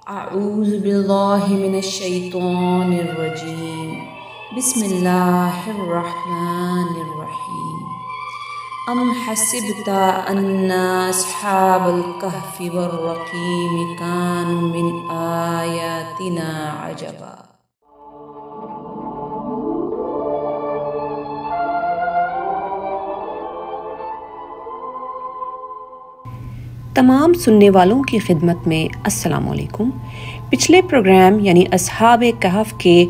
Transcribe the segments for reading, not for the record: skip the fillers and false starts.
अऊज़ु बिल्लाहि मिनश्शैतानिर्रजीम बिस्मिल्लाहिर्रहमानिर्रहीम अम हसिबता अन्ना अस्हाबल कहफ़ि वर्रक़ीम कानू मिन आयातिना अजबा। तमाम सुनने वालों की खिदमत में अस्सलाम वालेकुम। पिछले प्रोग्राम यानी अस्हाबे कहफ के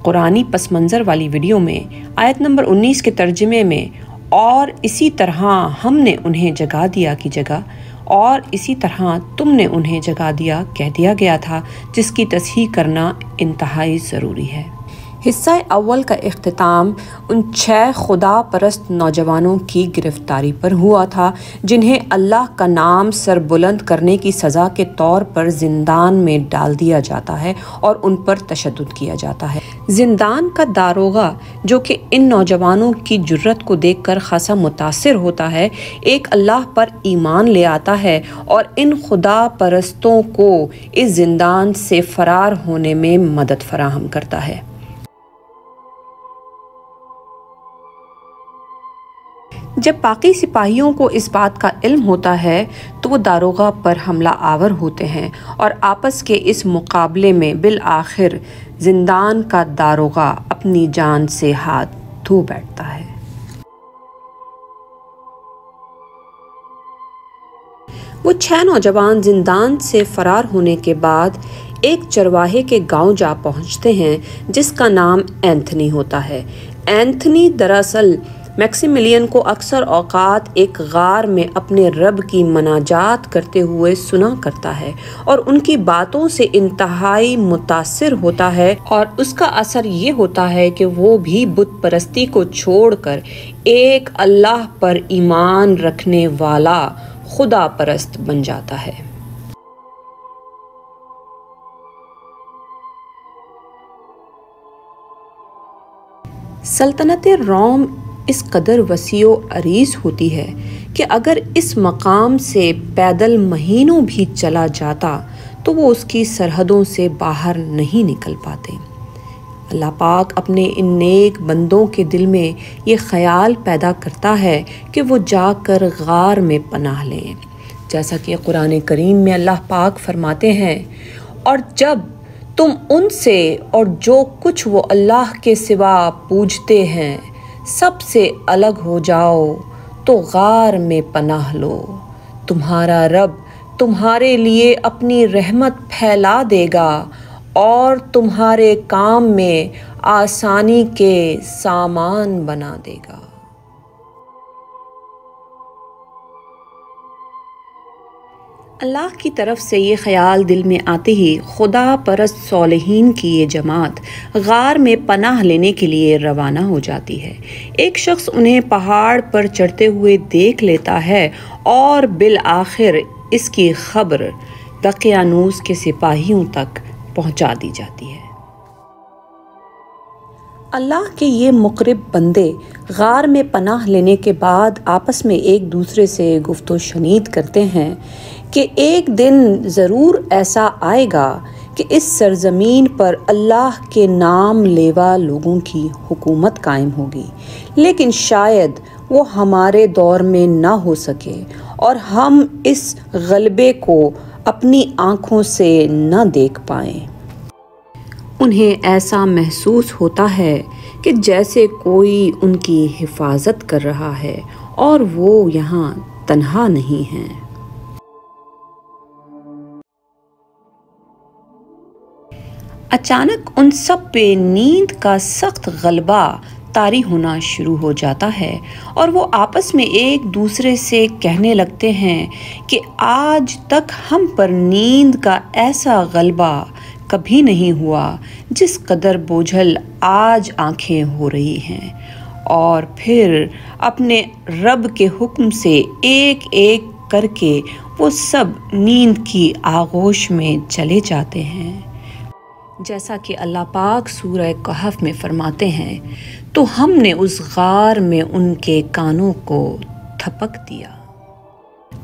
कुरानी पस मंज़र वाली वीडियो में आयत नंबर 19 के तर्जुमे में और इसी तरह हमने उन्हें जगा दिया की जगह और इसी तरह तुमने उन्हें जगा दिया कह दिया गया था, जिसकी तस्हीह करना इंतहाई ज़रूरी है। हिस्सा अव्वल का इख्तिताम उन 6 खुदा परस्त नौजवानों की गिरफ्तारी पर हुआ था जिन्हें अल्लाह का नाम सरबुलंद करने की सज़ा के तौर पर ज़िंदान में डाल दिया जाता है और उन पर तशद्दुद किया जाता है। ज़िंदान का दारोगा, जो कि इन नौजवानों की जुर्रत को देखकर खासा मुतासिर होता है, एक अल्लाह पर ईमान ले आता है और इन खुदा परस्तों को इस ज़िंदान से फ़रार होने में मदद फराहम करता है। जब बाकी सिपाहियों को इस बात का इल्म होता है तो वो दारोगा पर हमला आवर होते हैं और आपस के इस मुकाबले में बिल आखिर जिंदान का दारोगा अपनी जान से हाथ धो बैठता है। वो 6 नौजवान जिंदान से फरार होने के बाद एक चरवाहे के गांव जा पहुंचते हैं जिसका नाम एंथनी होता है। एंथनी दरअसल मैक्सिमिलियन को अक्सर औकात एक गार में अपने रब की मनाजात करते हुए सुना करता है और उनकी बातों से इंतहाई मुतासिर होता है और उसका असर ये होता है कि वो भी बुत परस्ती को छोड़कर एक अल्लाह पर ईमान रखने वाला खुदा परस्त बन जाता है। सल्तनत रोम इस कदर वसीओ अरीज होती है कि अगर इस मकाम से पैदल महीनों भी चला जाता तो वो उसकी सरहदों से बाहर नहीं निकल पाते। अल्लाह पाक अपने इन नेक बंदों के दिल में ये ख्याल पैदा करता है कि वो जाकर गार में पनाह लें, जैसा कि कुरान करीम में अल्लाह पाक फरमाते हैं, और जब तुम उनसे और जो कुछ वो अल्लाह के सिवा पूजते हैं सबसे अलग हो जाओ तो गार में पनाह लो, तुम्हारा रब तुम्हारे लिए अपनी रहमत फैला देगा और तुम्हारे काम में आसानी के सामान बना देगा। अल्लाह की तरफ से ये ख्याल दिल में आते ही खुदा परस्त सालिहीन की ये जमात गार में पनाह लेने के लिए रवाना हो जाती है। एक शख्स उन्हें पहाड़ पर चढ़ते हुए देख लेता है और बिल आखिर इसकी खबर दकियानूस के सिपाहियों तक पहुंचा दी जाती है। अल्लाह के ये मुक़रिब बंदे गार में पनाह लेने के बाद आपस में एक दूसरे से गुफ्तो शनीद करते हैं कि एक दिन ज़रूर ऐसा आएगा कि इस सरज़मीन पर अल्लाह के नाम लेवा लोगों की हुकूमत कायम होगी, लेकिन शायद वो हमारे दौर में ना हो सके और हम इस गलबे को अपनी आँखों से न देख पाएं। उन्हें ऐसा महसूस होता है कि जैसे कोई उनकी हिफाजत कर रहा है और वो यहाँ तन्हा नहीं हैं। अचानक उन सब पे नींद का सख्त गलबा तारी होना शुरू हो जाता है और वो आपस में एक दूसरे से कहने लगते हैं कि आज तक हम पर नींद का ऐसा गलबा कभी नहीं हुआ जिस कदर बोझल आज आंखें हो रही हैं। और फिर अपने रब के हुक्म से एक एक करके वो सब नींद की आगोश में चले जाते हैं। जैसा कि अल्लाह पाक सूरह कहफ में फरमाते हैं, तो हमने उस गार में उनके कानों को थपक दिया।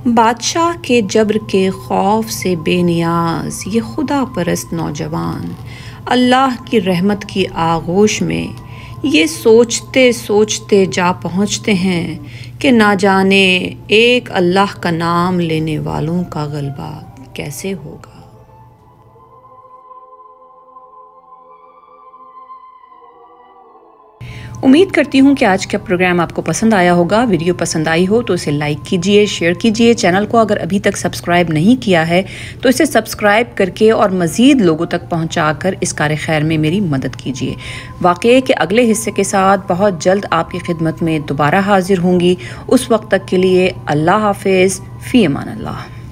بادشاہ کے جبر کے خوف سے بے نیاز یہ خدا پرست نوجوان اللہ کی رحمت کی آغوش میں یہ سوچتے سوچتے جا پہنچتے ہیں کہ نہ جانے ایک اللہ کا نام لینے والوں کا غلبہ کیسے ہوگا۔ امید کرتی ہوں کہ آج کا پروگرام آپ کو پسند آیا ہوگا۔ ویڈیو پسند آئی ہو تو اسے لائک کیجئے، شیئر کیجئے۔ چینل کو اگر ابھی تک سبسکرائب نہیں کیا ہے تو اسے سبسکرائب کر کے اور مزید لوگوں تک پہنچا کر اس کار خیر میں میری مدد کیجئے۔ واقعے کے اگلے حصے کے ساتھ بہت جلد آپ کی خدمت میں دوبارہ حاضر ہوں گی۔ اس وقت تک کے لیے اللہ حافظ، فی امان اللہ۔